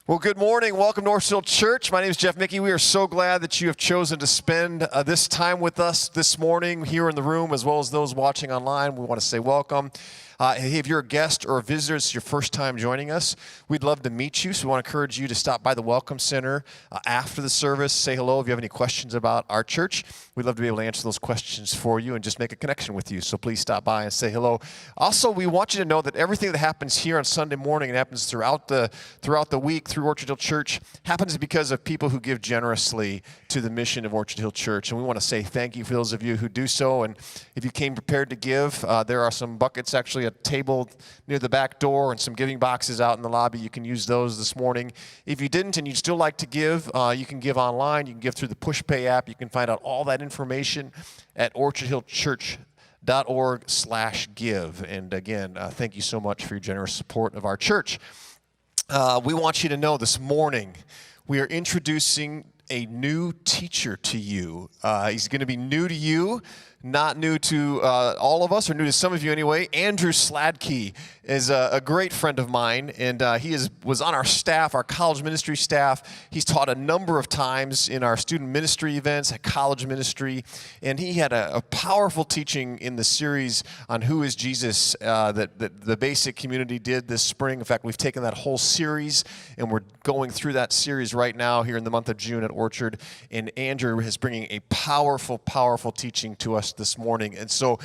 Well, good morning. Welcome to Orchard Hill Church. My name is Jeff Mickey. We are so glad that you have chosen to spend this time with us this morning here in the room, as well as those watching online. We want to say welcome. Hey, if you're a guest or a visitor, it's your first time joining us, we'd love to meet you. So we want to encourage you to stop by the Welcome Center after the service. Say hello if you have any questions about our church. We'd love to be able to answer those questions for you and just make a connection with you. So please stop by and say hello. Also, we want you to know that everything that happens here on Sunday morning and happens throughout the week through Orchard Hill Church happens because of people who give generously to the mission of Orchard Hill Church. And we want to say thank you for those of you who do so. And if you came prepared to give, there are some buckets, actually a table near the back door and some giving boxes out in the lobby. You can use those this morning. If you didn't and you'd still like to give, you can give online. You can give through the PushPay app. You can find out all that information at orchardhillchurch.org/give. And again, thank you so much for your generous support of our church. We want you to know this morning we are introducing a new teacher to you. He's going to be new to you, not new to all of us, or new to some of you anyway. Andrew Sladkey is a great friend of mine, and he was on our staff, our college ministry staff. He's taught a number of times in our student ministry events at college ministry, and he had a powerful teaching in the series on Who is Jesus that the basic community did this spring. In fact, we've taken that whole series, and we're going through that series right now here in the month of June at Orchard, and Andrew is bringing a powerful, powerful teaching to us this morning. And so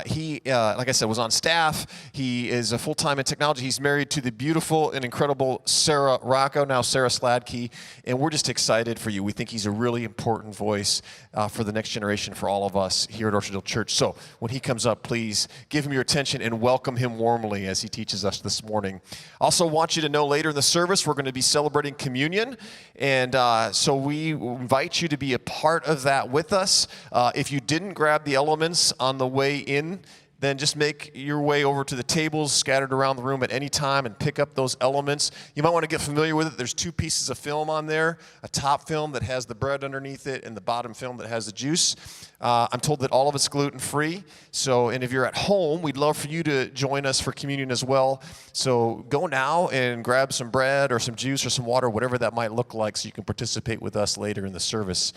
he, like I said, was on staff. He is a full-time in technology. He's married to the beautiful and incredible Sarah Rocco, now Sarah Sladkey, and we're just excited for you. We think he's a really important voice for the next generation, for all of us here at Orchard Hill Church. So when he comes up, please give him your attention and welcome him warmly as he teaches us this morning. Also want you to know later in the service, we're going to be celebrating communion, and so we invite you to be a part of that with us. If you didn't grab the elements on the way in, then just make your way over to the tables scattered around the room at any time and pick up those elements. You might want to get familiar with it. There's two pieces of film on there, a top film that has the bread underneath it and the bottom film that has the juice. I'm told that all of it's gluten-free. And if you're at home, we'd love for you to join us for communion as well. So go now and grab some bread or some juice or some water, whatever that might look like, so you can participate with us later in the service.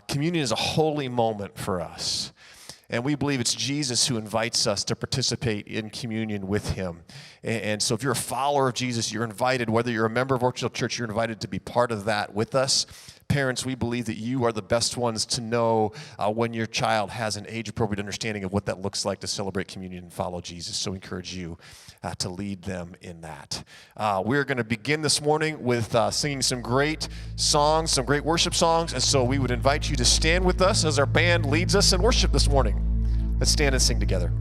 Communion is a holy moment for us. And we believe it's Jesus who invites us to participate in communion with him. And so if you're a follower of Jesus, you're invited, whether you're a member of Orchard Hill Church, you're invited to be part of that with us. Parents, we believe that you are the best ones to know when your child has an age-appropriate understanding of what that looks like to celebrate communion and follow Jesus. So we encourage you to lead them in that. We're going to begin this morning with singing some great songs, some great worship songs. And so we would invite you to stand with us as our band leads us in worship this morning. Let's stand and sing together.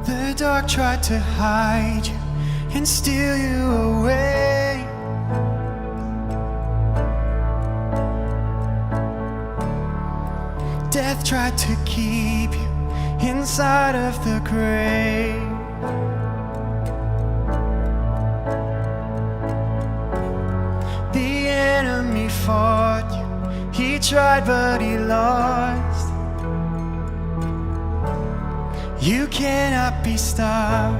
The dark tried to hide you and steal you away. Death tried to keep you inside of the grave. The enemy fought you, he tried but he lost. You cannot be stopped.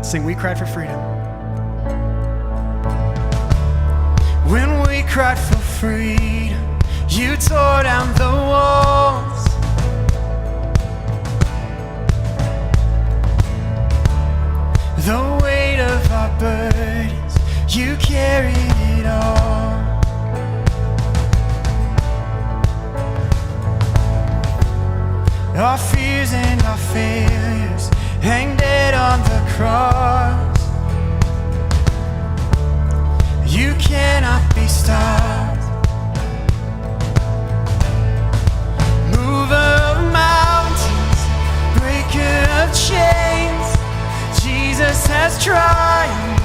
Sing, we cried for freedom. When we cried for freedom, you tore down the walls. The weight of our burdens, you carried it all. Our fears and our failures hang dead on the cross. You cannot be stopped. Mover of mountains, breaker of chains, Jesus has triumphed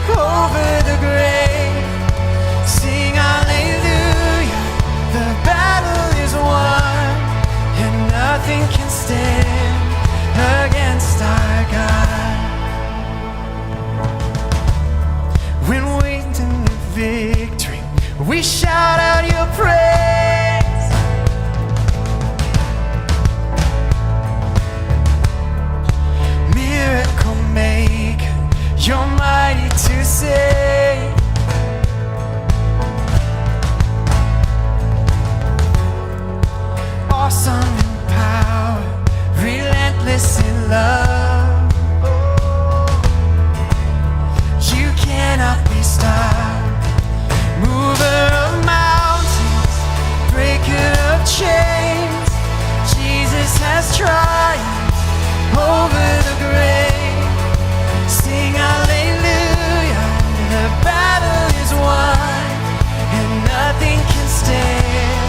over the grave. Sing hallelujah, the battle is won, and nothing can stand against our God. When we in the victory, we we shout out your praise. Miracle maker, you're mighty to save. Awesome in power, relentless in love. You cannot be stopped. Mover of mountains, breaker of chains. Jesus has triumphed over the grave. Sing hallelujah, the battle is won, and nothing can stand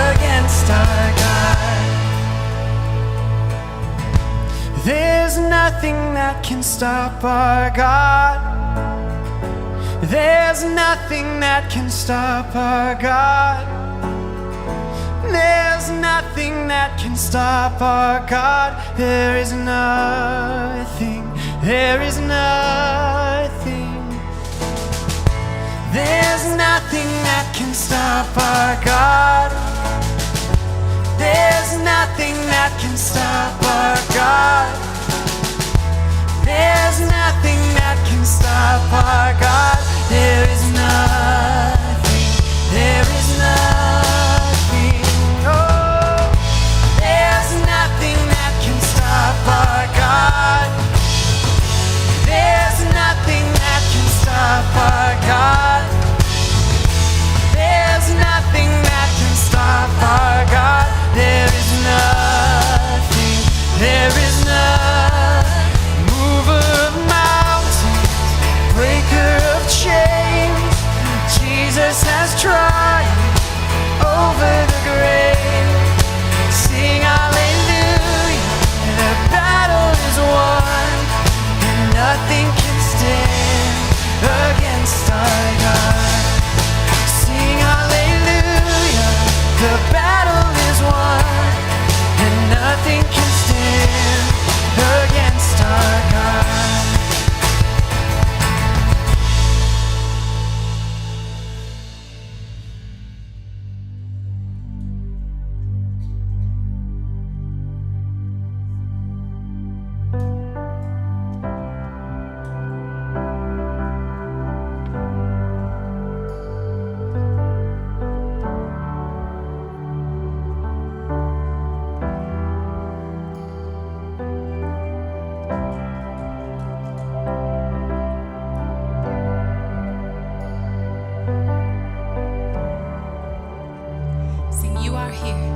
against our God. There's nothing that can stop our God. There's nothing that can stop our God. There's nothing that can stop our God. There is nothing. There is nothing. There's nothing that can stop our God. There's nothing that can stop our God. There's nothing that can stop our God. There is nothing. There is nothing. Oh, there's nothing that can stop our God. There's nothing that can stop our God. There's nothing that can stop our God. There is nothing. There is nothing. Mover of mountains, breaker of chains. Jesus has triumphed over the grave. Sing hallelujah, the battle is won, and nothing can stand against our God. Sing hallelujah, the battle is won, and nothing can stand against our God. Sing, you are here.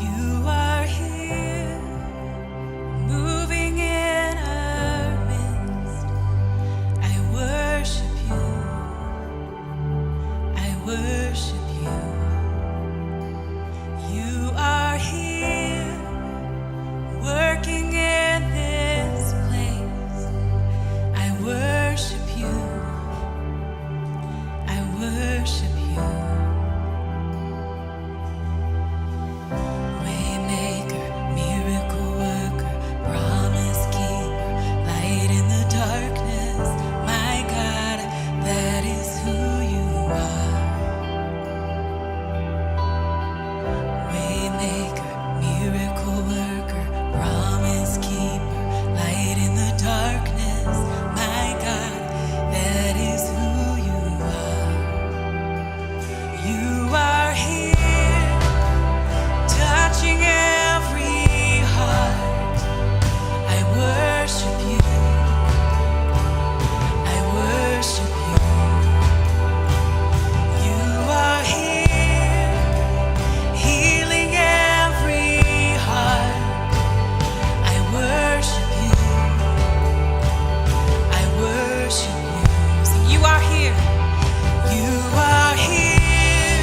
You are here, moving in our midst. I worship you. I worship you. You are here, working in this place. I worship you. I worship you. Waymaker, miracle worker, promise keeper, light in the darkness. My God, that is who you are. Waymaker, miracle worker, promise keeper, light in the darkness. My God, that is who you are. You are here, touching every heart. I worship you. I worship you. You are here, healing every heart. I worship you. I worship you. Sing, you are here. You are here,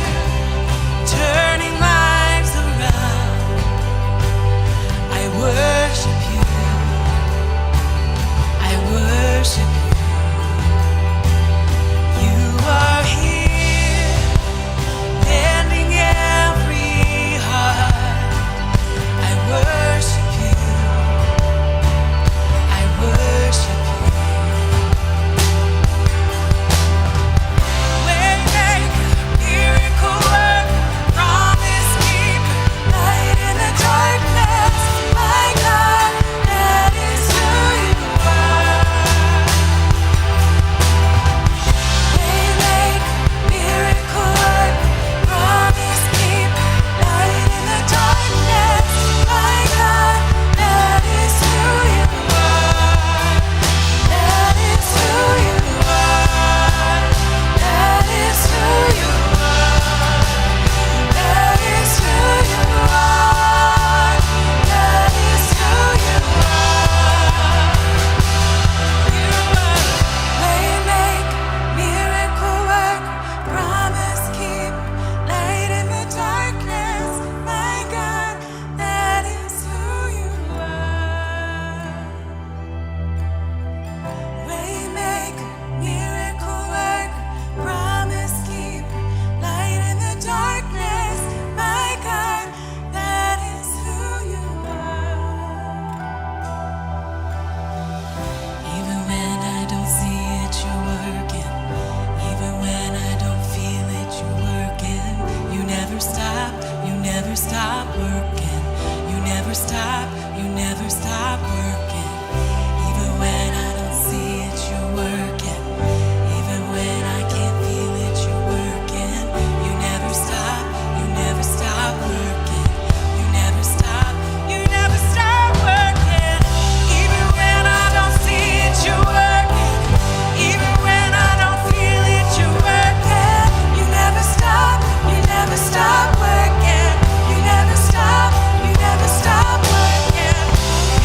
turning lives around. I worship you. I worship you. You are here, mending every heart. I worship you. I worship you. working. You never stop working. Even when I don't see it, you're working. Even when I can't feel it, you're working. You never stop working. You never stop working. Even when I don't see it, you're working. Even when I don't feel it, you're working. You never stop working. You never stop working.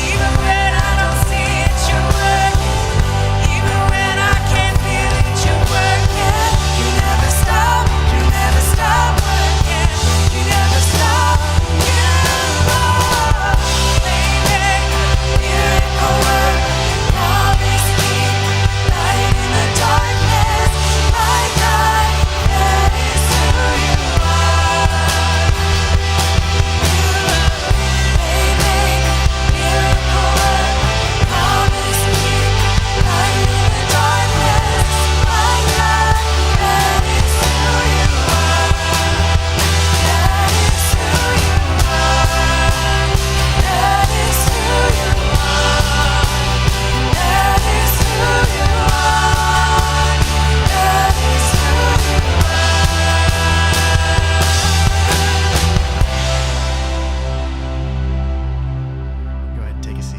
Even when I don't see it, you're working. Even when I can't feel it, you're working. You never stop working. You never stop. You are miracle worker, promise keeper, light in the darkness. My God, that is who you are. Miracle worker, promise keeper, light in the darkness. My God, that is who you are. That is who you are. That is who you are. That is who you are. That is who you are. Go ahead and take a seat.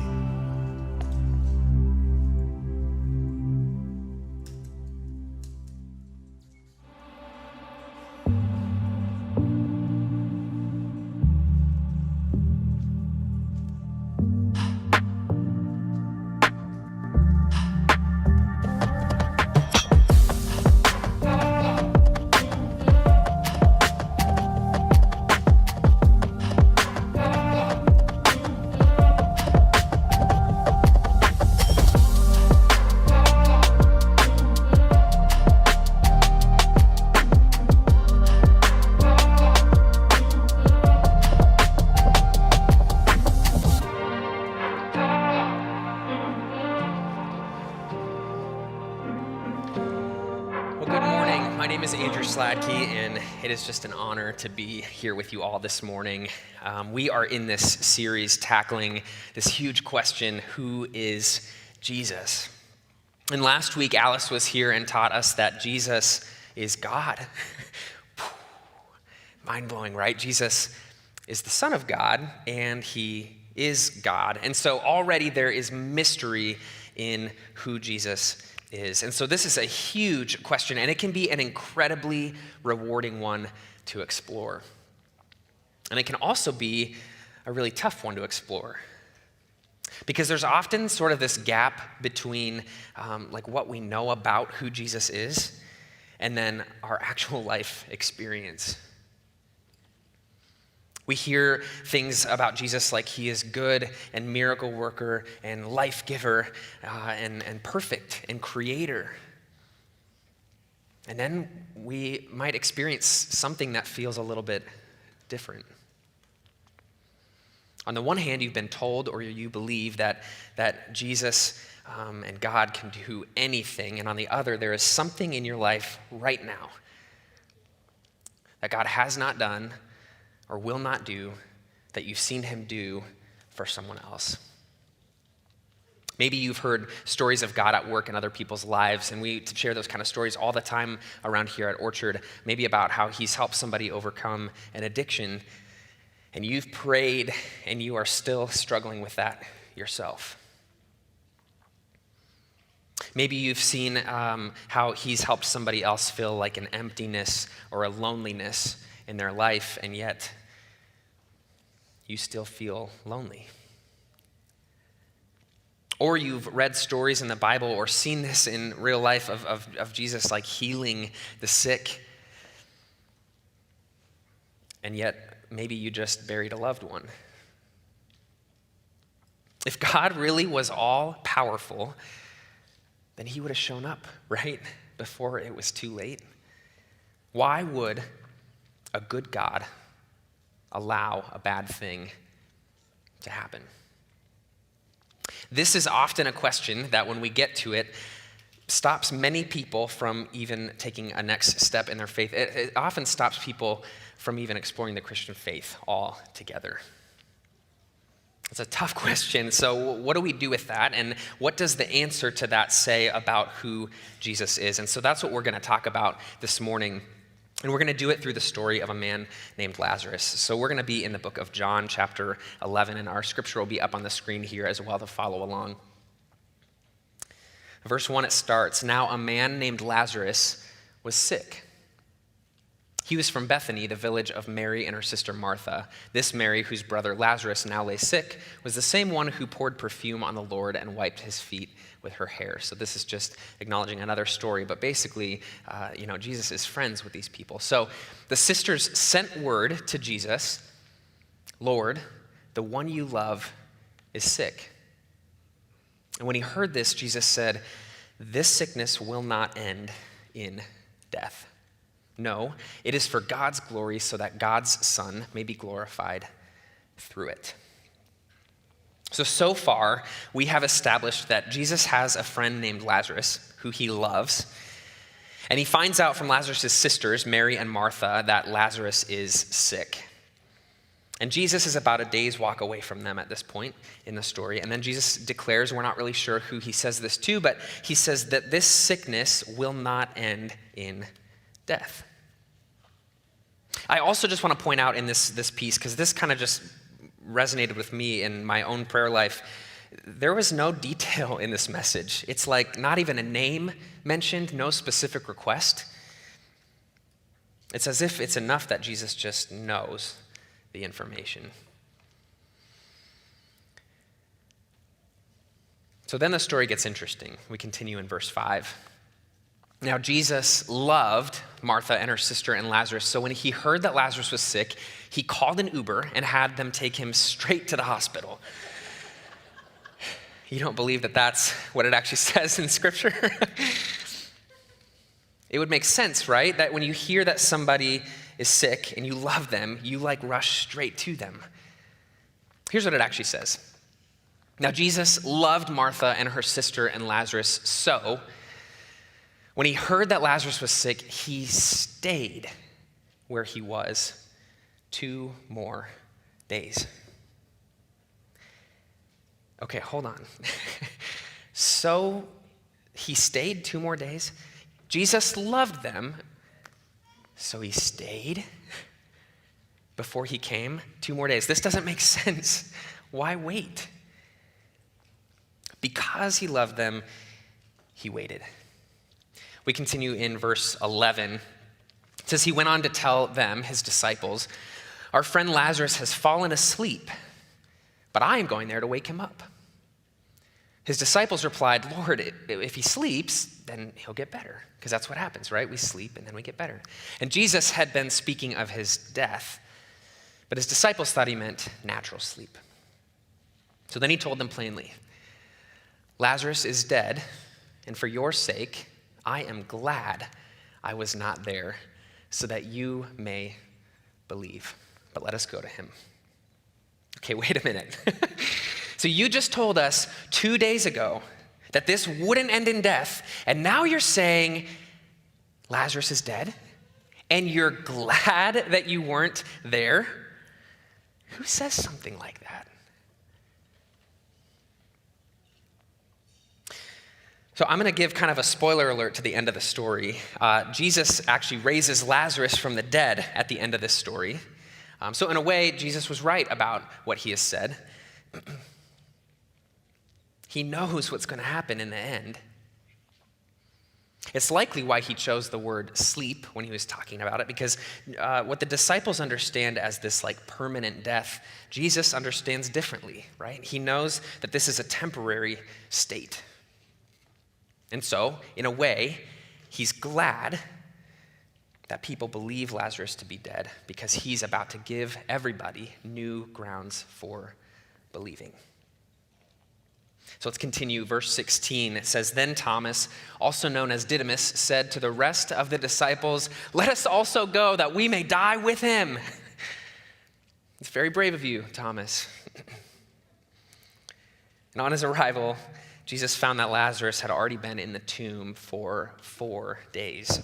Well, good morning. My name is Andrew Sladke, and it is just an honor to be here with you all this morning. We are in this series tackling this huge question, who is Jesus? And last week, Alice was here and taught us that Jesus is God. Mind-blowing, right? Jesus is the Son of God, and he is God. And so already there is mystery in who Jesus is. And so this is a huge question, and it can be an incredibly rewarding one to explore. And it can also be a really tough one to explore. Because there's often sort of this gap between like what we know about who Jesus is and then our actual life experience. We hear things about Jesus like he is good and miracle worker and life giver and perfect and creator. And then we might experience something that feels a little bit different. On the one hand, you've been told or you believe that Jesus and God can do anything. And on the other, there is something in your life right now that God has not done or will not do that you've seen him do for someone else. Maybe you've heard stories of God at work in other people's lives, and we share those kind of stories all the time around here at Orchard, maybe about how he's helped somebody overcome an addiction, and you've prayed and you are still struggling with that yourself. Maybe you've seen how he's helped somebody else feel like an emptiness or a loneliness in their life, and yet you still feel lonely. Or you've read stories in the Bible or seen this in real life of Jesus like healing the sick, and yet maybe you just buried a loved one. If God really was all powerful, then he would have shown up, right? Before it was too late. Why would a good God allow a bad thing to happen? This is often a question that when we get to it, stops many people from even taking a next step in their faith. It often stops people from even exploring the Christian faith altogether. It's a tough question. So what do we do with that? And what does the answer to that say about who Jesus is? And so that's what we're going to talk about this morning. And we're going to do it through the story of a man named Lazarus. So we're going to be in the book of John, chapter 11, and our scripture will be up on the screen here as well to follow along. Verse 1, it starts, "Now a man named Lazarus was sick. He was from Bethany, the village of Mary and her sister Martha. This Mary, whose brother Lazarus now lay sick, was the same one who poured perfume on the Lord and wiped his feet with her hair." So this is just acknowledging another story, but basically, Jesus is friends with these people. So the sisters sent word to Jesus, "Lord, the one you love is sick." And when he heard this, Jesus said, "This sickness will not end in death. No, it is for God's glory, so that God's Son may be glorified through it." So far, we have established that Jesus has a friend named Lazarus, who he loves. And he finds out from Lazarus' sisters, Mary and Martha, that Lazarus is sick. And Jesus is about a day's walk away from them at this point in the story. And then Jesus declares, we're not really sure who he says this to, but he says that this sickness will not end in death. I also just want to point out in this piece, because this kind of just resonated with me in my own prayer life, there was no detail in this message. It's like not even a name mentioned, no specific request. It's as if it's enough that Jesus just knows the information. So then the story gets interesting. We continue in verse 5. "Now Jesus loved Martha and her sister and Lazarus, so when he heard that Lazarus was sick, he called an Uber and had them take him straight to the hospital." You don't believe that that's what it actually says in Scripture? It would make sense, right? That when you hear that somebody is sick and you love them, you rush straight to them. Here's what it actually says. "Now Jesus loved Martha and her sister and Lazarus, so when he heard that Lazarus was sick, he stayed where he was 2 more days." Okay, hold on. So he stayed 2 more days? Jesus loved them, so he stayed before he came 2 more days. This doesn't make sense. Why wait? Because he loved them, he waited. We continue in verse 11. It says, "He went on to tell them," his disciples, "Our friend Lazarus has fallen asleep, but I am going there to wake him up." His disciples replied, "Lord, if he sleeps, then he'll get better." Because that's what happens, right? We sleep and then we get better. And Jesus had been speaking of his death, but his disciples thought he meant natural sleep. So then he told them plainly, "Lazarus is dead, and for your sake, I am glad I was not there, so that you may believe. But let us go to him." Okay, wait a minute. So you just told us 2 days ago that this wouldn't end in death, and now you're saying Lazarus is dead, and you're glad that you weren't there? Who says something like that? So I'm going to give kind of a spoiler alert to the end of the story. Jesus actually raises Lazarus from the dead at the end of this story. So in a way, Jesus was right about what he has said. He knows what's going to happen in the end. It's likely why he chose the word sleep when he was talking about it, because what the disciples understand as this permanent death, Jesus understands differently, right? He knows that this is a temporary state. And so, in a way, he's glad that people believe Lazarus to be dead, because he's about to give everybody new grounds for believing. So let's continue. Verse 16, it says, "Then Thomas, also known as Didymus, said to the rest of the disciples, 'Let us also go, that we may die with him.'" It's very brave of you, Thomas. And on his arrival, Jesus found that Lazarus had already been in the tomb for 4 days.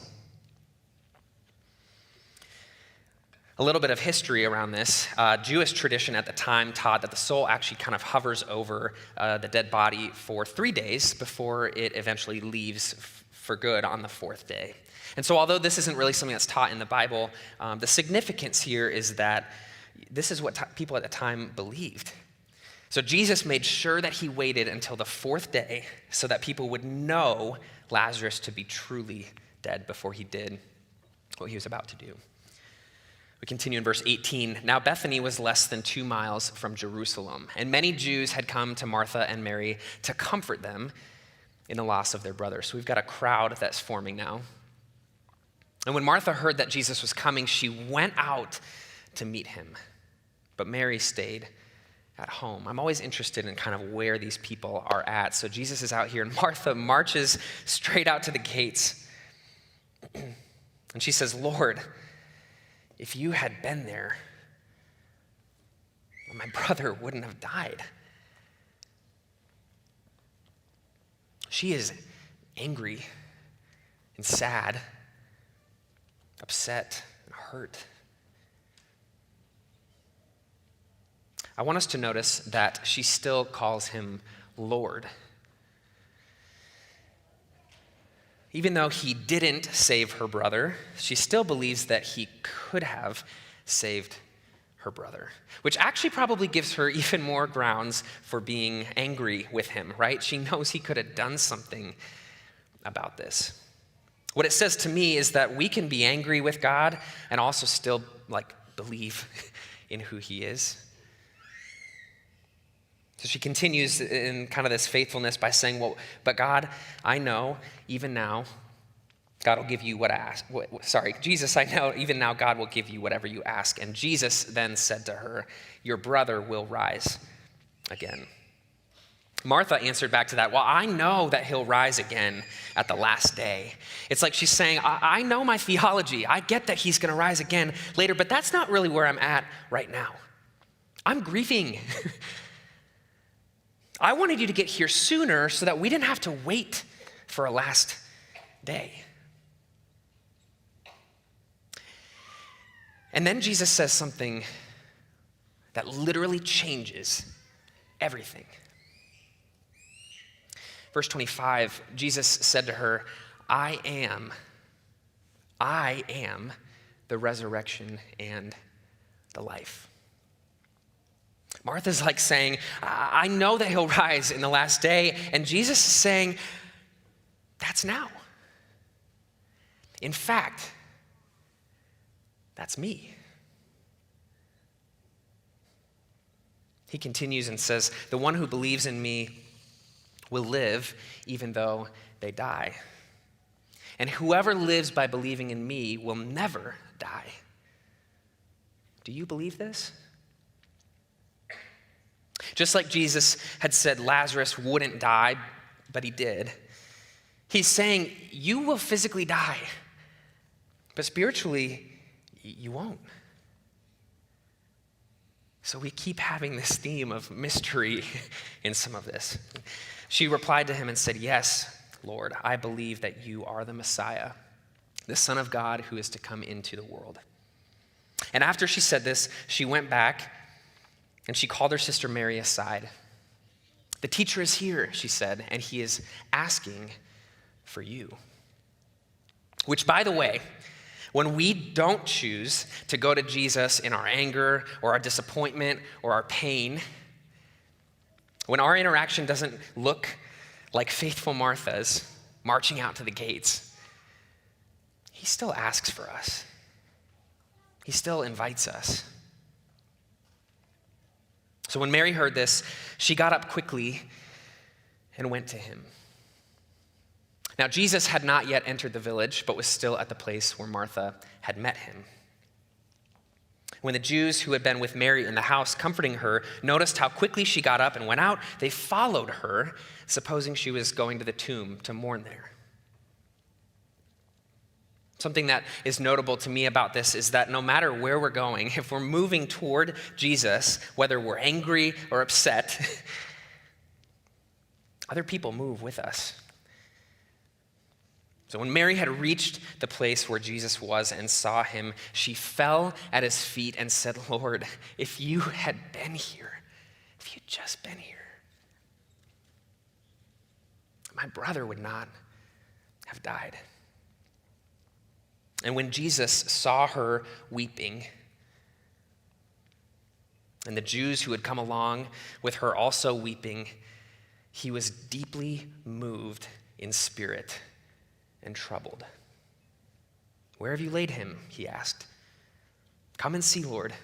A little bit of history around this. Jewish tradition at the time taught that the soul actually kind of hovers over the dead body for 3 days before it eventually leaves for good on the 4th day. And so although this isn't really something that's taught in the Bible, the significance here is that this is what people at the time believed. So Jesus made sure that he waited until the 4th day so that people would know Lazarus to be truly dead before he did what he was about to do. We continue in verse 18. Now Bethany was less than 2 miles from Jerusalem, and many Jews had come to Martha and Mary to comfort them in the loss of their brother. So we've got a crowd that's forming now. And when Martha heard that Jesus was coming, she went out to meet him. But Mary stayed at home. I'm always interested in kind of where these people are at. So Jesus is out here, and Martha marches straight out to the gates. And she says, "Lord, if you had been there, my brother wouldn't have died." She is angry and sad, upset and hurt. I want us to notice that she still calls him Lord. Even though he didn't save her brother, she still believes that he could have saved her brother, which actually probably gives her even more grounds for being angry with him, right? She knows he could have done something about this. What it says to me is that we can be angry with God and also still believe in who he is. So she continues in kind of this faithfulness by saying, well, but God, I know even now God will give you what I ask. Jesus, I know even now God will give you whatever you ask. And Jesus then said to her, your brother will rise again. Martha answered back to that, well, I know that he'll rise again at the last day. It's like she's saying, I know my theology. I get that he's going to rise again later, but that's not really where I'm at right now. I'm grieving. I wanted you to get here sooner so that we didn't have to wait for a last day. And then Jesus says something that literally changes everything. Verse 25, Jesus said to her, I am the resurrection and the life. Martha's like saying, I know that he'll rise in the last day. And Jesus is saying, that's now. In fact, that's me. He continues and says, the one who believes in me will live even though they die. And whoever lives by believing in me will never die. Do you believe this? Just like Jesus had said Lazarus wouldn't die, but he did. He's saying you will physically die, but spiritually you won't. So we keep having this theme of mystery in some of this. She replied to him and said, yes, Lord, I believe that you are the Messiah, the Son of God who is to come into the world. And after she said this, she went back and she called her sister Mary aside. The teacher is here, she said, and he is asking for you. Which, by the way, when we don't choose to go to Jesus in our anger or our disappointment or our pain, when our interaction doesn't look like faithful Martha's marching out to the gates, he still asks for us. He still invites us. So when Mary heard this, she got up quickly and went to him. Now, Jesus had not yet entered the village, but was still at the place where Martha had met him. When the Jews who had been with Mary in the house comforting her noticed how quickly she got up and went out, they followed her, supposing she was going to the tomb to mourn there. Something that is notable to me about this is that no matter where we're going, if we're moving toward Jesus, whether we're angry or upset, Other people move with us. So when Mary had reached the place where Jesus was and saw him, she fell at his feet and said, "Lord, if you had been here, if you'd just been here, my brother would not have died." And when Jesus saw her weeping, and the Jews who had come along with her also weeping, he was deeply moved in spirit and troubled. "Where have you laid him?" he asked. "Come and see, Lord,"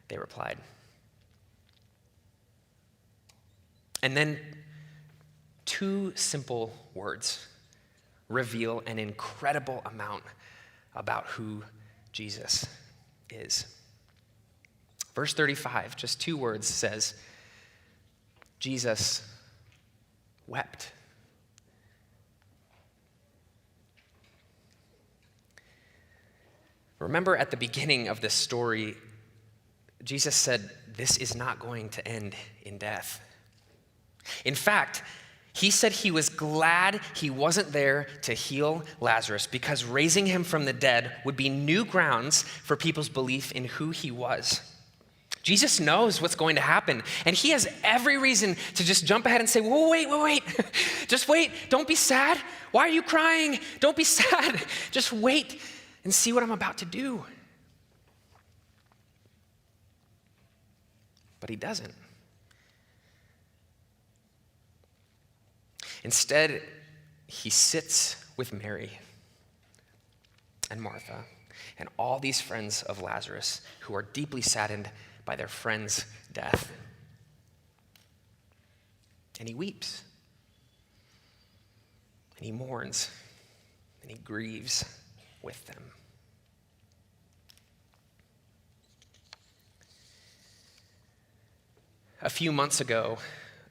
they replied. And then 2 simple words reveal an incredible amount about who Jesus is. Verse 35, just 2 words, says, Jesus wept. Remember at the beginning of this story, Jesus said, this is not going to end in death. In fact, he said he was glad he wasn't there to heal Lazarus because raising him from the dead would be new grounds for people's belief in who he was. Jesus knows what's going to happen, and he has every reason to just jump ahead and say, whoa, wait. Just wait. Don't be sad. Why are you crying? Don't be sad. Just wait and see what I'm about to do. But he doesn't. Instead, he sits with Mary and Martha and all these friends of Lazarus who are deeply saddened by their friend's death. And he weeps. And he mourns. And he grieves with them. A few months ago,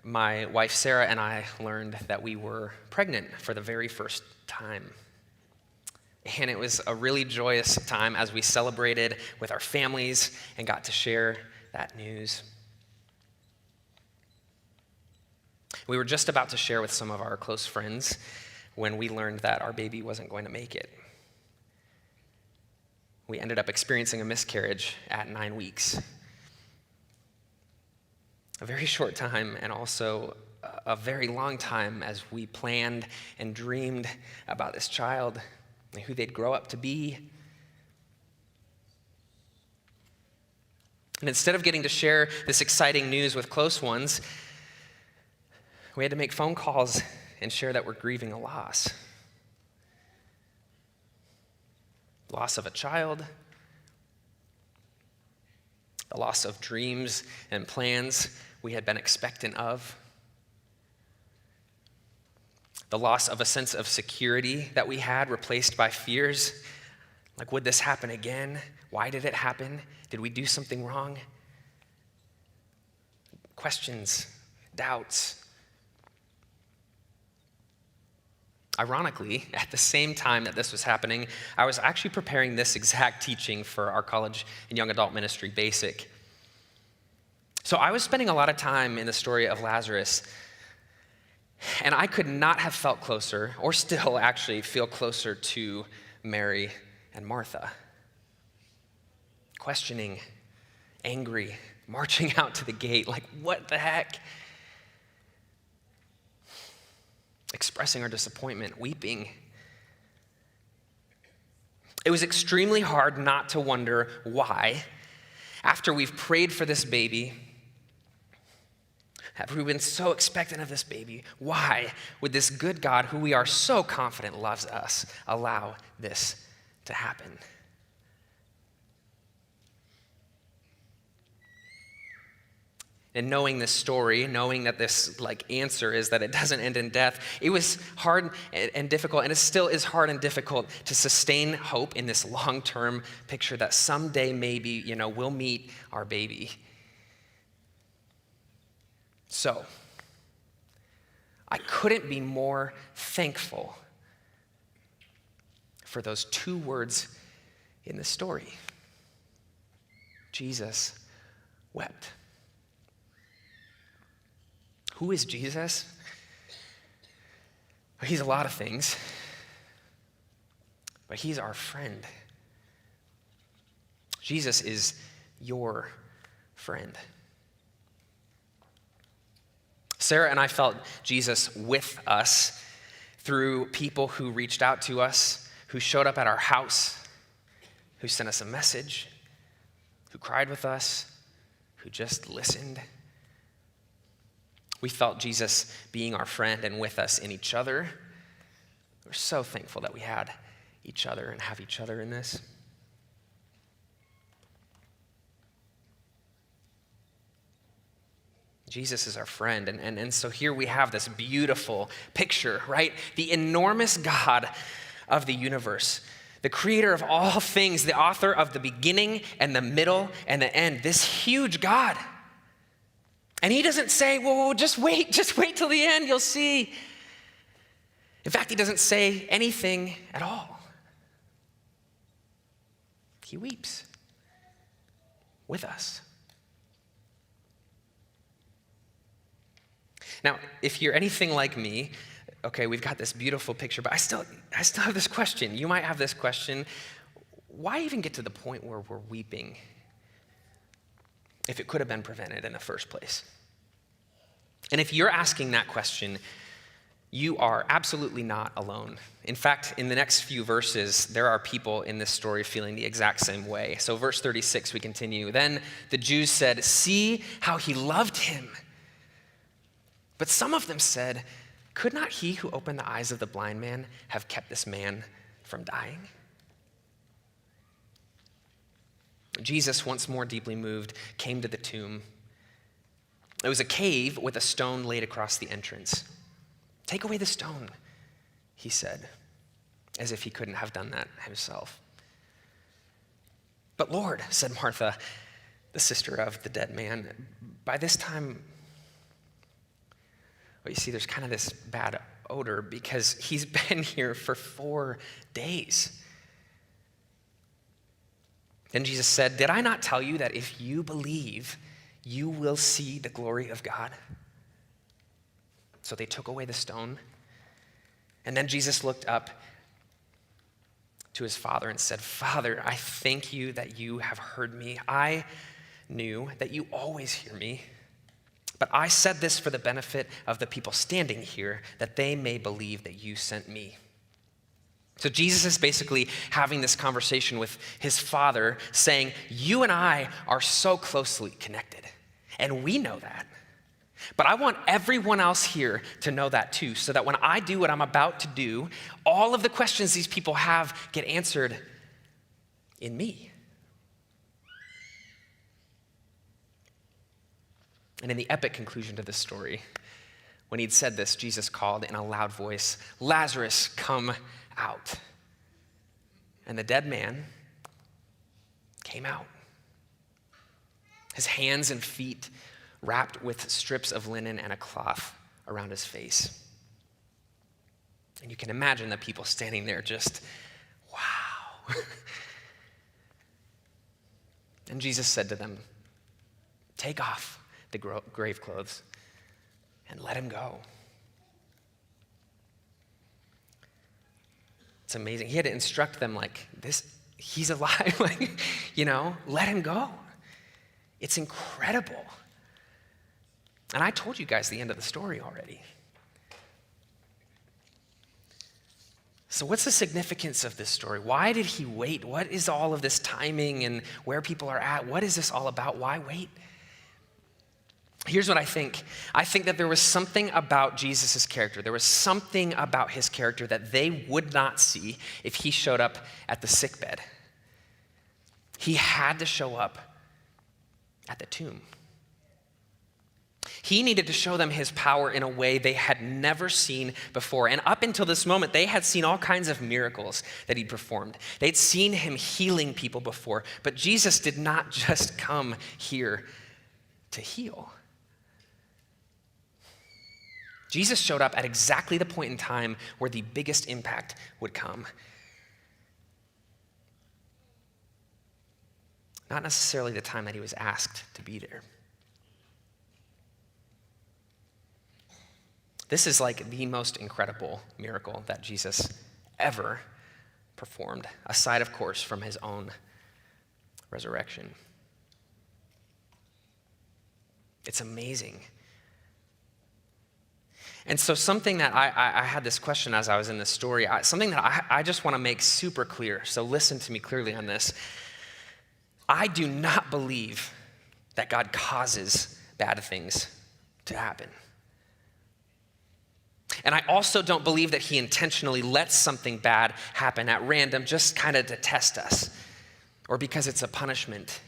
my wife Sarah and I learned that we were pregnant for the very first time. And it was a really joyous time as we celebrated with our families and got to share that news. We were just about to share with some of our close friends when we learned that our baby wasn't going to make it. We ended up experiencing a miscarriage at 9 weeks. A very short time, and also a very long time as we planned and dreamed about this child and who they'd grow up to be. And instead of getting to share this exciting news with close ones, we had to make phone calls and share that we're grieving a loss. Loss of a child, the loss of dreams and plans we had been expectant of, the loss of a sense of security that we had replaced by fears, like, would this happen again? Why did it happen? Did we do something wrong? Questions, doubts. Ironically, at the same time that this was happening, I was actually preparing this exact teaching for our college and young adult ministry basic. So I was spending a lot of time in the story of Lazarus, and I could not have felt closer, or still actually feel closer to Mary and Martha. Questioning, angry, marching out to the gate, like, what the heck? Expressing our disappointment, weeping. It was extremely hard not to wonder why, after we've prayed for this baby, after we've been so expectant of this baby, why would this good God, who we are so confident loves us, allow this to happen? And knowing this story, knowing that this answer is that it doesn't end in death, it was hard and difficult, and it still is hard and difficult to sustain hope in this long-term picture that someday maybe, we'll meet our baby. So, I couldn't be more thankful for those 2 words in the story. Jesus wept. Who is Jesus? He's a lot of things, but he's our friend. Jesus is your friend. Sarah and I felt Jesus with us through people who reached out to us, who showed up at our house, who sent us a message, who cried with us, who just listened. We felt Jesus being our friend and with us in each other. We're so thankful that we had each other and have each other in this. Jesus is our friend. And so here we have this beautiful picture, right? The enormous God of the universe, the creator of all things, the author of the beginning and the middle and the end, this huge God. And he doesn't say, well, just wait till the end, you'll see. In fact, he doesn't say anything at all. He weeps with us. Now, if you're anything like me, okay, we've got this beautiful picture, but I still have this question. You might have this question. Why even get to the point where we're weeping if it could have been prevented in the first place? And if you're asking that question, you are absolutely not alone. In fact, in the next few verses, there are people in this story feeling the exact same way. So verse 36, we continue. Then the Jews said, "See how he loved him." But some of them said, "Could not he who opened the eyes of the blind man have kept this man from dying?" Jesus, once more deeply moved, came to the tomb. It was a cave with a stone laid across the entrance. "Take away the stone," he said, as if he couldn't have done that himself. "But Lord," said Martha, the sister of the dead man, "by this time," well, you see, there's kind of this bad odor because he's been here for 4 days. Then Jesus said, "Did I not tell you that if you believe, you will see the glory of God?" So they took away the stone. And then Jesus looked up to his Father and said, "Father, I thank you that you have heard me. I knew that you always hear me. But I said this for the benefit of the people standing here, that they may believe that you sent me." So Jesus is basically having this conversation with his Father, saying, you and I are so closely connected, and we know that. But I want everyone else here to know that too, so that when I do what I'm about to do, all of the questions these people have get answered in me. And in the epic conclusion to this story, when he'd said this, Jesus called in a loud voice, "Lazarus, come out." And the dead man came out, his hands and feet wrapped with strips of linen and a cloth around his face. And you can imagine the people standing there just, wow. And Jesus said to them, "Take off the grave clothes and let him go." It's amazing. He had to instruct them like this, he's alive, like, let him go. It's incredible. And I told you guys the end of the story already. So what's the significance of this story? Why did he wait? What is all of this timing and where people are at? What is this all about? Why wait? Here's what I think. I think that there was something about Jesus' character. There was something about his character that they would not see if he showed up at the sickbed. He had to show up at the tomb. He needed to show them his power in a way they had never seen before. And up until this moment, they had seen all kinds of miracles that he performed. They'd seen him healing people before. But Jesus did not just come here to heal. Jesus showed up at exactly the point in time where the biggest impact would come. Not necessarily the time that he was asked to be there. This is like the most incredible miracle that Jesus ever performed, aside, of course, from his own resurrection. It's amazing. And so something that I had this question as I was in this story, something that I just want to make super clear, so listen to me clearly on this. I do not believe that God causes bad things to happen. And I also don't believe that he intentionally lets something bad happen at random just kind of to test us or because it's a punishment.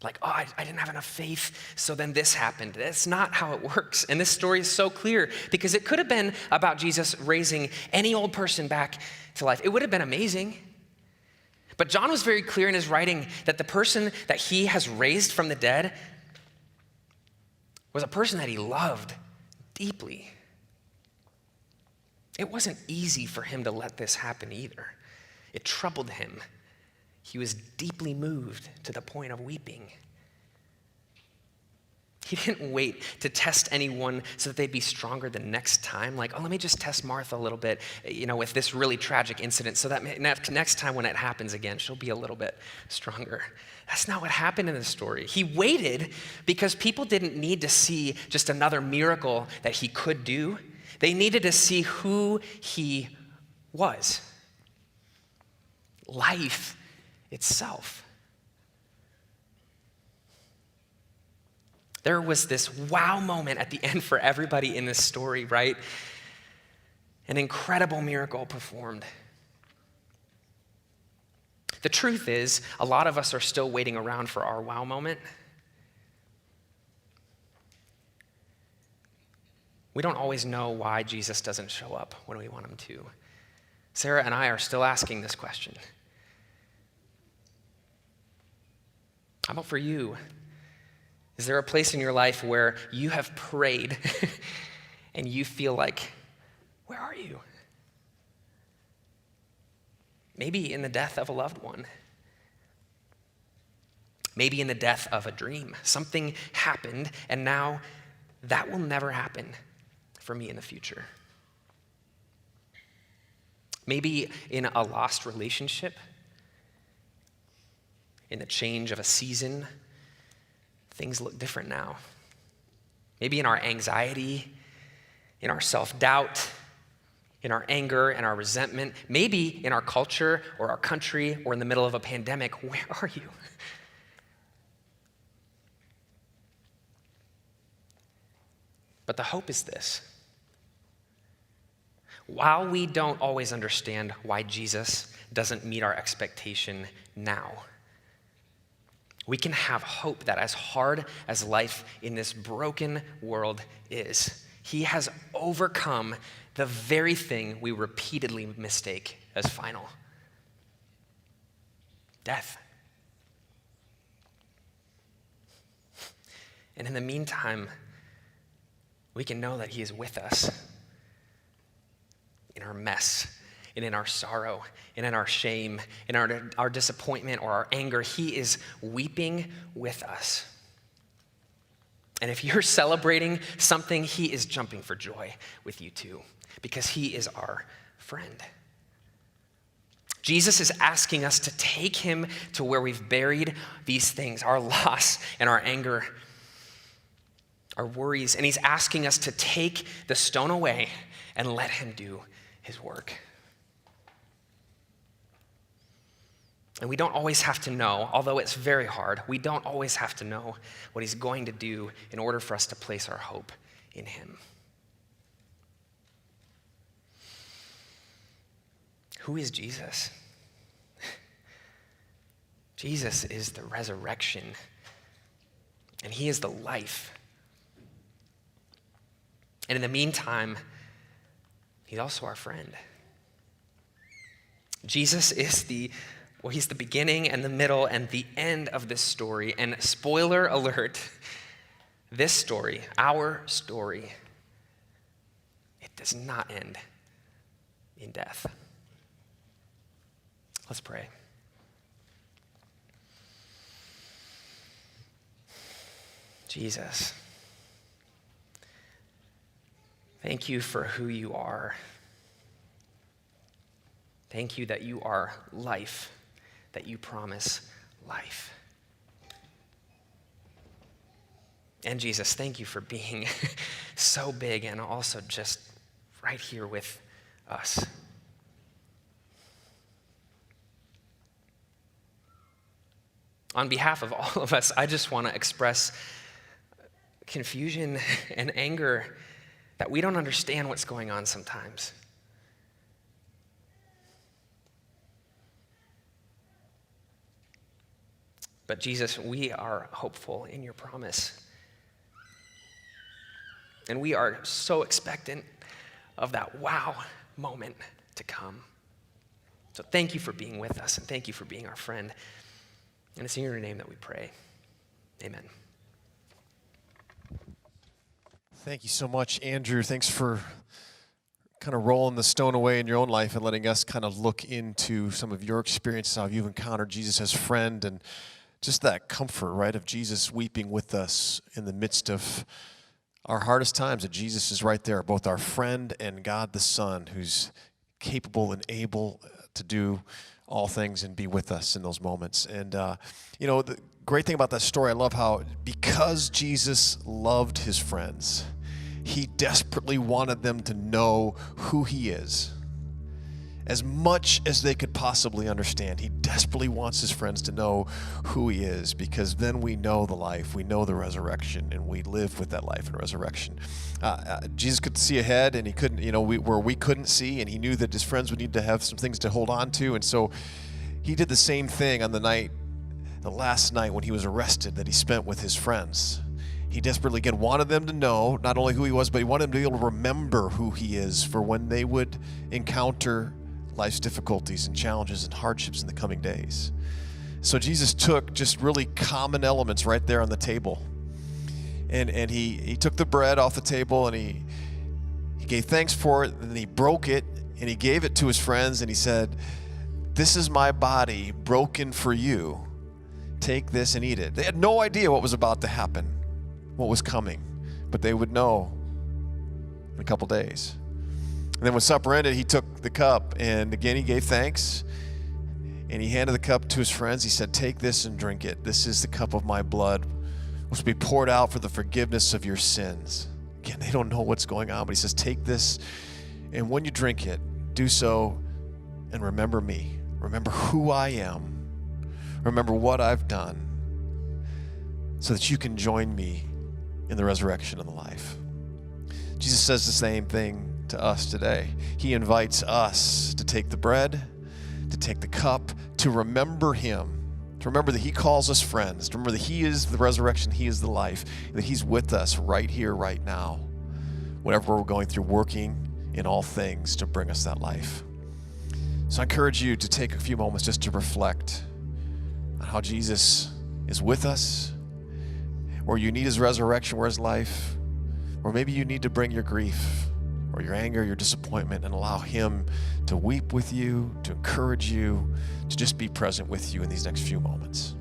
Like, oh, I didn't have enough faith, so then this happened. That's not how it works. And this story is so clear because it could have been about Jesus raising any old person back to life. It would have been amazing. But John was very clear in his writing that the person that he has raised from the dead was a person that he loved deeply. It wasn't easy for him to let this happen either. It troubled him. He was deeply moved to the point of weeping. He didn't wait to test anyone so that they'd be stronger the next time. Like, oh, let me just test Martha a little bit, with this really tragic incident so that next time when it happens again, she'll be a little bit stronger. That's not what happened in the story. He waited because people didn't need to see just another miracle that he could do. They needed to see who he was. Life itself. There was this wow moment at the end for everybody in this story, right? An incredible miracle performed. The truth is, a lot of us are still waiting around for our wow moment. We don't always know why Jesus doesn't show up when we want him to. Sarah and I are still asking this question. How about for you? Is there a place in your life where you have prayed and you feel like, where are you? Maybe in the death of a loved one. Maybe in the death of a dream. Something happened and now that will never happen for me in the future. Maybe in a lost relationship, in the change of a season, things look different now. Maybe in our anxiety, in our self-doubt, in our anger and our resentment, maybe in our culture or our country or in the middle of a pandemic. Where are you? But the hope is this. While we don't always understand why Jesus doesn't meet our expectation now, we can have hope that as hard as life in this broken world is, he has overcome the very thing we repeatedly mistake as final: death. And in the meantime, we can know that he is with us in our mess, and in our sorrow, and in our shame, in our disappointment or our anger. He is weeping with us. And if you're celebrating something, he is jumping for joy with you too, because he is our friend. Jesus is asking us to take him to where we've buried these things, our loss and our anger, our worries, and he's asking us to take the stone away and let him do his work. And we don't always have to know, although it's very hard, we don't always have to know what he's going to do in order for us to place our hope in him. Who is Jesus? Jesus is the resurrection, and he is the life. And in the meantime, he's also our friend. Jesus is he's the beginning and the middle and the end of this story. And spoiler alert, this story, our story, it does not end in death. Let's pray. Jesus, Thank you for who you are. Thank you that you are life, that you promise life. And Jesus, thank you for being so big and also just right here with us. On behalf of all of us, I just want to express confusion and anger that we don't understand what's going on sometimes. But Jesus, we are hopeful in your promise. And we are so expectant of that wow moment to come. So thank you for being with us, and thank you for being our friend. And it's in your name that we pray. Amen. Thank you so much, Andrew. Thanks for kind of rolling the stone away in your own life and letting us kind of look into some of your experiences, how you've encountered Jesus as friend, and just that comfort, right, of Jesus weeping with us in the midst of our hardest times, that Jesus is right there, both our friend and God the Son, who's capable and able to do all things and be with us in those moments. And, the great thing about that story, I love how because Jesus loved his friends, he desperately wanted them to know who he is. As much as they could possibly understand, he desperately wants his friends to know who he is, because then we know the life, we know the resurrection, and we live with that life and resurrection. Jesus could see ahead, and he couldn't, where we couldn't see, and he knew that his friends would need to have some things to hold on to, and so he did the same thing on the last night when he was arrested, that he spent with his friends. He desperately, again, wanted them to know not only who he was, but he wanted them to be able to remember who he is for when they would encounter life's difficulties and challenges and hardships in the coming days. So Jesus took just really common elements right there on the table. And he took the bread off the table, and he gave thanks for it, and then he broke it, and he gave it to his friends, and he said, "This is my body broken for you. Take this and eat it." They had no idea what was about to happen, what was coming, but they would know in a couple days. And then when supper ended, he took the cup, and again he gave thanks, and he handed the cup to his friends. He said, "Take this and drink it. This is the cup of my blood, which will be poured out for the forgiveness of your sins." Again, they don't know what's going on, but he says, "Take this, and when you drink it, do so and remember me. Remember who I am. Remember what I've done, so that you can join me in the resurrection and the life." Jesus says the same thing to us today. He invites us to take the bread, to take the cup, to remember him, to remember that he calls us friends, to remember that he is the resurrection, he is the life, that he's with us right here, right now, whatever we're going through, working in all things to bring us that life. So I encourage you to take a few moments just to reflect on how Jesus is with us, or you need his resurrection, where his life, or maybe you need to bring your grief or your anger, your disappointment, and allow him to weep with you, to encourage you, to just be present with you in these next few moments.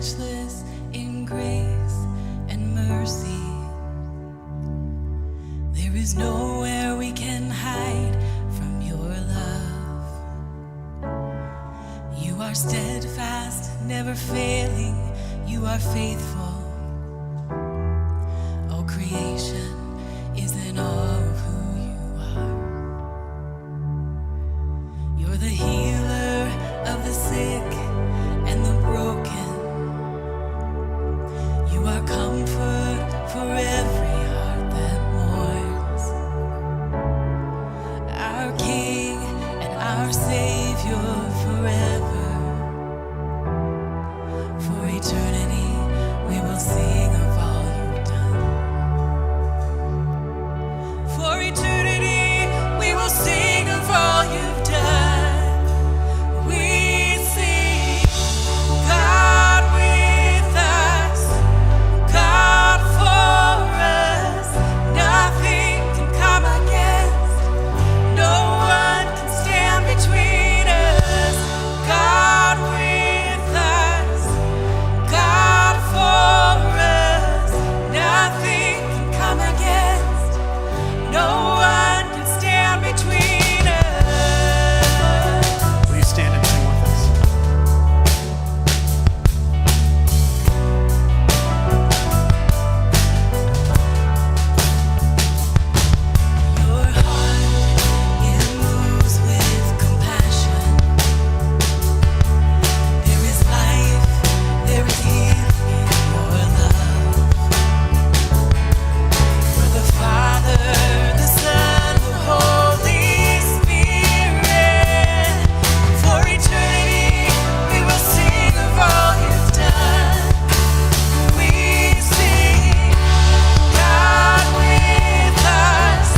matchless in grace and mercy. There is nowhere we can hide from your love. You are steadfast, never failing. You are faithful. All creation is in awe of who you are. You're the healer of the sick and the broken. You are comfort for every heart that mourns. Our King and our Savior forever. For eternity, we will sing of all you've done. For eternity, we will sing of all you've done. We sing, God with us, God for us. Nothing can come against, no one can stand between us. God with us, God for us. Nothing can come against, no one can stand between us. Will you stand and sing with us? Your heart, it moves with compassion. There is life, there is healing in your love. You're the Father, the Son, the Holy Spirit. For eternity, we will sing of all you've done. We sing, God with us,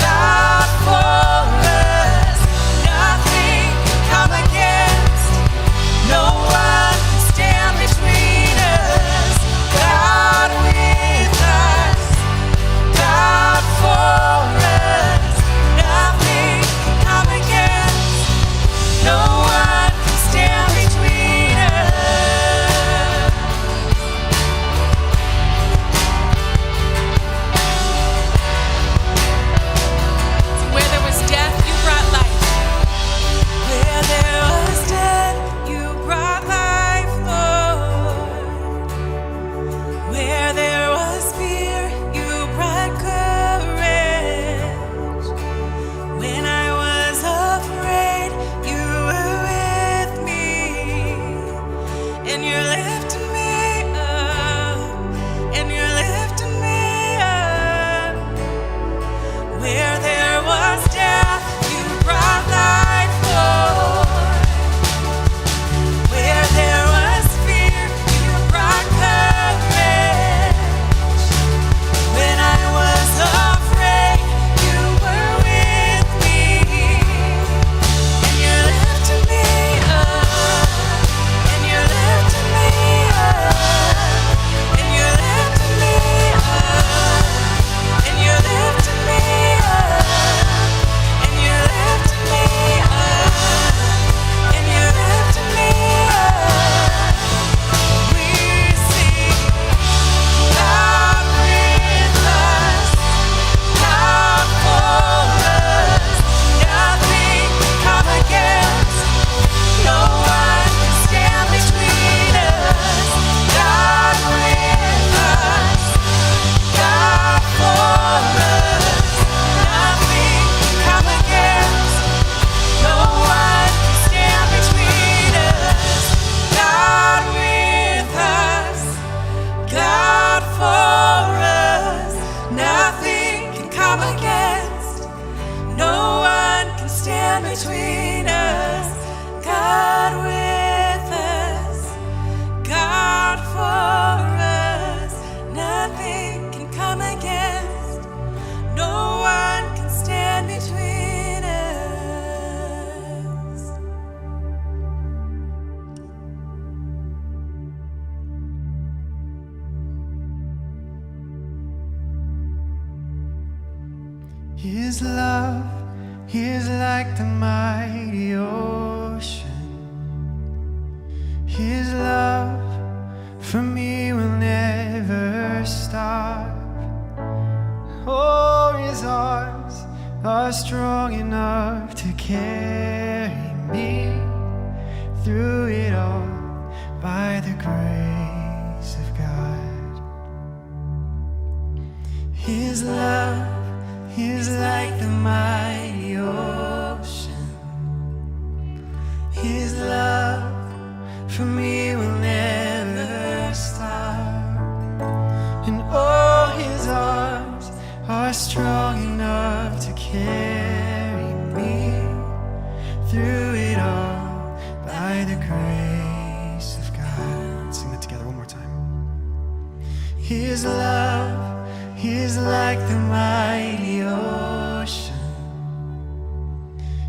God for us. Nothing can come against, no one can stand between us. God with us, God for us. Nothing can come against, no one can stand between us. Where there was death, you brought life. Where there was death, you brought life, Lord. Where there was fear, you brought courage. When I was afraid, you were with me. And you're lifting me up. And you're lifting me up. Where there was death, you brought life, Lord. Where there was fear, you brought courage. When I was afraid, you were with me. And you're lifting me up. And you're lifting me up. And you're lifting me up. And you're lifting me up. And you're lifting me up. And you're lifting me up. We sing, God with us, God for us. Nothing can come against, no one can stand between us. God with us, God for us. Nothing can come against, no one can stand between us. God with us, God for us. Nothing can come against, no one can stand between us. God with us, God for us. Nothing can come against, no one can stand between us. His love is like the mighty ocean. His love for me will never stop. Oh, his arms are strong enough to carry me through it all by the grace of God. His love is like the mighty ocean. His love for me will never stop. And oh, his arms are strong enough to carry me through it all by the grace of God. Let's sing that together one more time. His love is like the mighty ocean.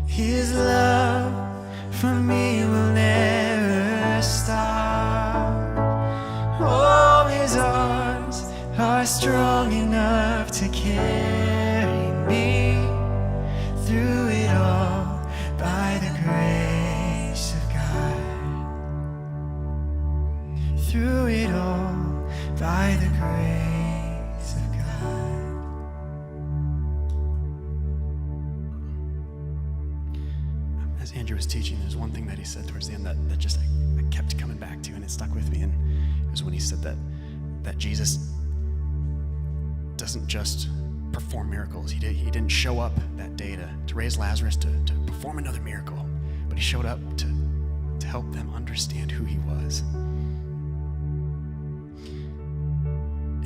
His love for me will never stop. Oh, his arms are strong enough to carry me through it all by the grace of God. Through it all by the grace of God. As Andrew was teaching, there's one thing that he said towards the end that just I kept coming back to, and it stuck with me. And it was when he said that Jesus doesn't just perform miracles. He didn't show up that day to raise Lazarus to perform another miracle, but he showed up to help them understand who he was.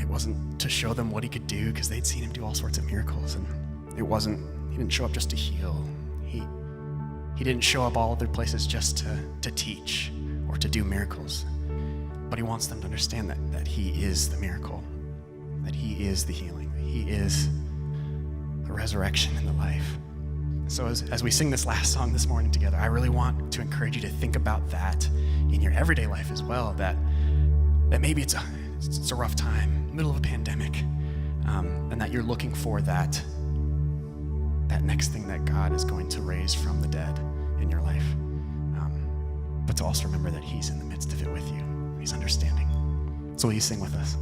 It wasn't to show them what he could do, because they'd seen him do all sorts of miracles, and he didn't show up just to heal. He didn't show up all other places just to teach or to do miracles, but he wants them to understand that he is the miracle, that he is the healing, he is the resurrection and the life. So as we sing this last song this morning together, I really want to encourage you to think about that in your everyday life as well, that maybe it's a rough time, middle of a pandemic, and that you're looking for that next thing that God is going to raise from the dead in your life. But to also remember that he's in the midst of it with you. He's understanding. So will you sing with us?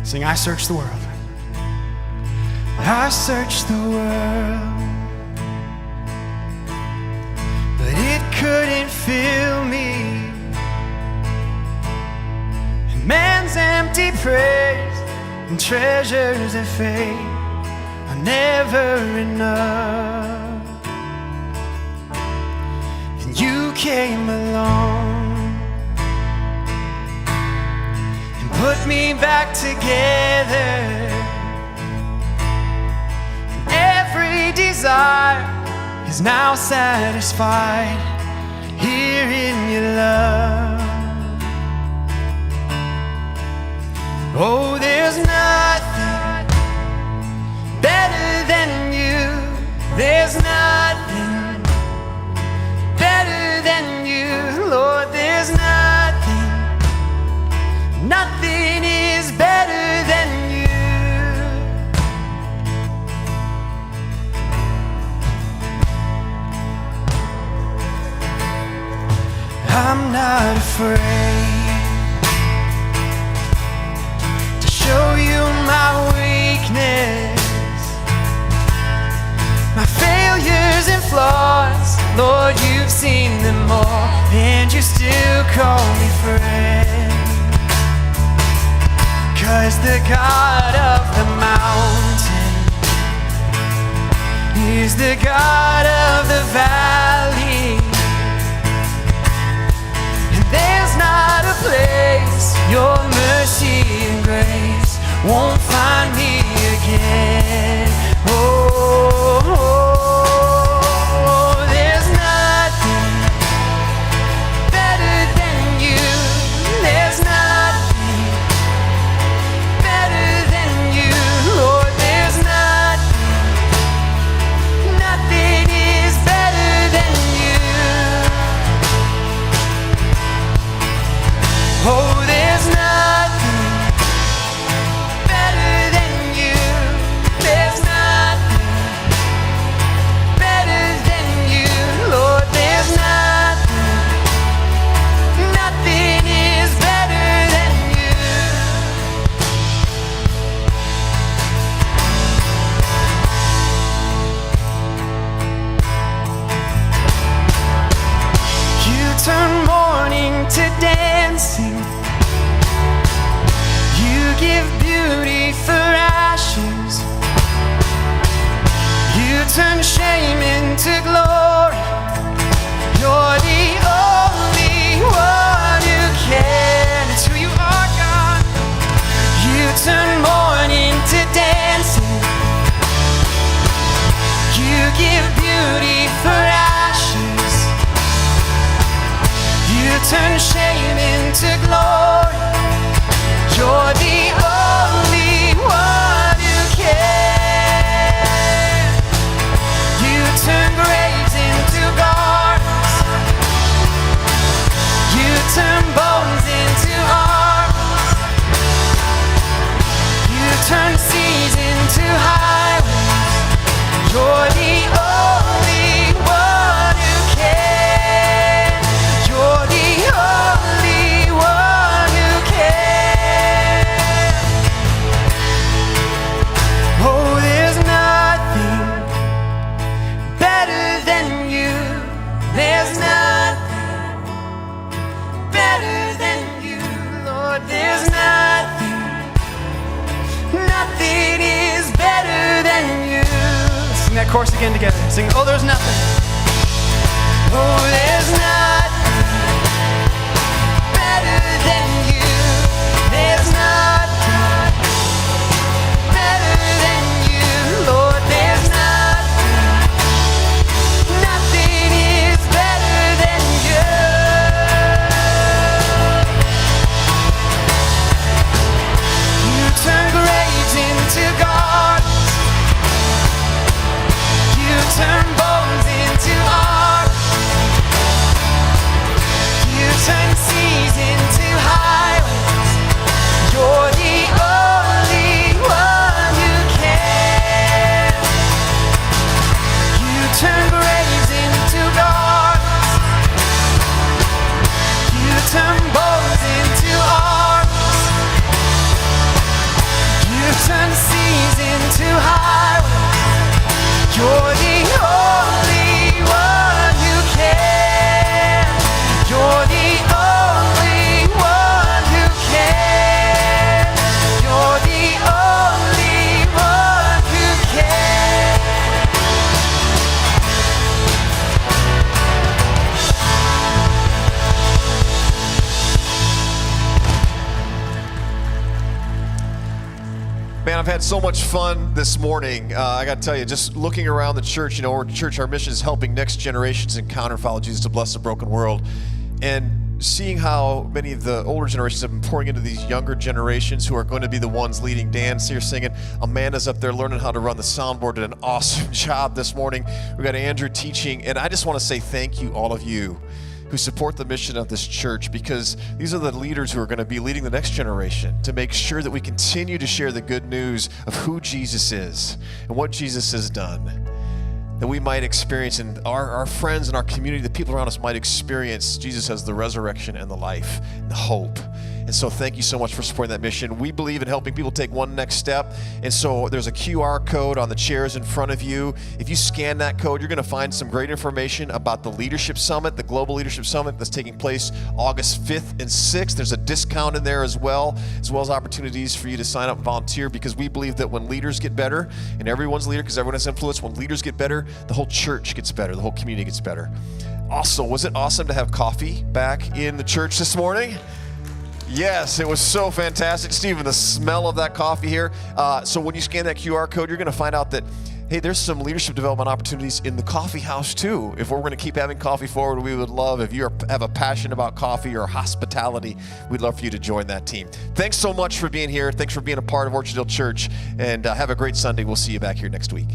Sing, I searched the world. I searched the world, but it couldn't fill me. And man's empty praise and treasures of faith are never enough. And you came along and put me back together. And every desire is now satisfied here in your love. Oh, there's nothing better than you. There's nothing better than you. Lord, there's nothing is better than you. I'm not afraid to show you my weakness, my failures and flaws. Lord, you've seen them all, and you still call me friend. 'Cause the God of the mountain is the God of the valley. There's not a place your mercy and grace won't find me again. Oh, there's nothing better than you. There's nothing better than you. Lord, there's nothing is better than you. Oh, there's nothing into glory. You're the only one who can. It's who you are, God. You turn mourning to dancing. You give beauty for ashes. You turn shame into glory. You're the only one who can. You turn graves into gardens. You turn bones into arms. You turn seas into highways. You're the only one who can. You're the only one who can. Oh, there's nothing better than you. There's nothing better than you, Lord. There's nothing is better than you. Let's sing that chorus again together. Sing, oh, there's nothing. Oh, there's nothing better than you. There's nothing better than you, Lord. There's nothing is better than you. You turn graves into gardens. You turn bones into art. You turn seas into highways. You're the only one who can. You turn graves into gardens. You turn bones into art. You turn seas into highways. You're the only one who can. You're the only one who can. You're the only one who can. Man, I've had so much fun this morning. I got to tell you, just looking around the church, our mission is helping next generations encounter and follow Jesus to bless a broken world. And seeing how many of the older generations have been pouring into these younger generations who are going to be the ones leading. Dan's here singing. Amanda's up there learning how to run the soundboard. Did an awesome job this morning. We got Andrew teaching. And I just want to say thank you, all of you who support the mission of this church, because these are the leaders who are going to be leading the next generation to make sure that we continue to share the good news of who Jesus is and what Jesus has done, that we might experience, and our friends and our community, the people around us might experience Jesus as the resurrection and the life and the hope. And so thank you so much for supporting that mission. We believe in helping people take one next step. And so there's a QR code on the chairs in front of you. If you scan that code, you're going to find some great information about the Leadership Summit, the Global Leadership Summit that's taking place August 5th and 6th. There's a discount in there as well as opportunities for you to sign up and volunteer, because we believe that when leaders get better, and everyone's a leader because everyone has influence, when leaders get better, the whole church gets better, the whole community gets better. Also, was it awesome to have coffee back in the church this morning? Yes, it was so fantastic. Stephen, the smell of that coffee here. So when you scan that QR code, you're going to find out that, hey, there's some leadership development opportunities in the coffee house too. If we're going to keep having coffee forward, we would love, if you have a passion about coffee or hospitality, we'd love for you to join that team. Thanks so much for being here. Thanks for being a part of Orchardale Church, and have a great Sunday. We'll see you back here next week.